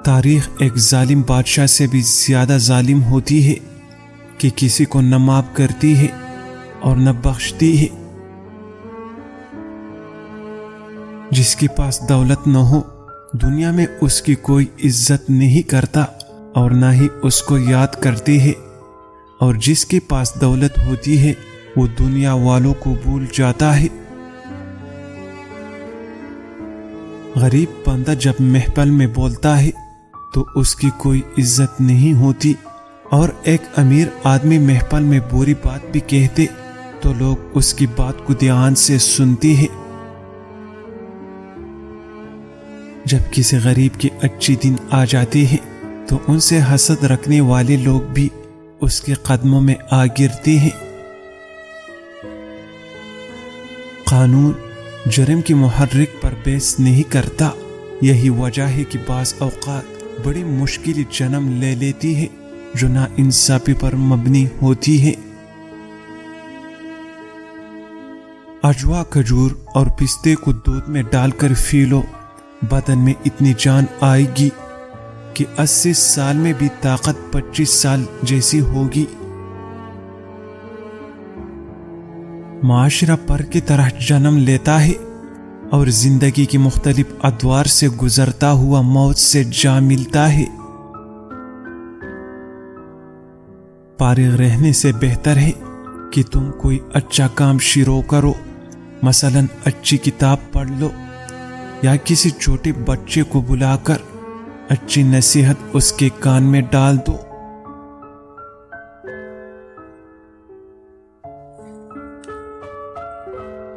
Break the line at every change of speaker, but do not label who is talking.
تاریخ ایک ظالم بادشاہ سے بھی زیادہ ظالم ہوتی ہے کہ کسی کو نہ معاف کرتی ہے اور نہ بخشتی ہے۔ جس کے پاس دولت نہ ہو دنیا میں اس کی کوئی عزت نہیں کرتا اور نہ ہی اس کو یاد کرتے ہے، اور جس کے پاس دولت ہوتی ہے وہ دنیا والوں کو بھول جاتا ہے۔ غریب بندہ جب محفل میں بولتا ہے تو اس کی کوئی عزت نہیں ہوتی، اور ایک امیر آدمی محفل میں بری بات بھی کہتے تو لوگ اس کی بات کو دھیان سے سنتے ہیں۔ جب کسی غریب کے اچھے دن آ جاتے ہیں تو ان سے حسد رکھنے والے لوگ بھی اس کے قدموں میں آ گرتے ہیں۔ قانون جرم کے محرک پر بحث نہیں کرتا، یہی وجہ ہے کہ بعض اوقات بڑی مشکل جنم لے لیتی ہے جو ناانصافی پر مبنی ہوتی ہے۔ اجوا، کھجور اور پستے کو دودھ میں ڈال کر پی لو، بدن میں اتنی جان آئے گی کہ 80 سال میں بھی طاقت 25 سال جیسی ہوگی۔ معاشرہ پر کی طرح جنم لیتا ہے اور زندگی کی مختلف ادوار سے گزرتا ہوا موت سے جا ملتا ہے۔ فارغ رہنے سے بہتر ہے کہ تم کوئی اچھا کام شروع کرو، مثلا اچھی کتاب پڑھ لو یا کسی چھوٹے بچے کو بلا کر اچھی نصیحت اس کے کان میں ڈال دو۔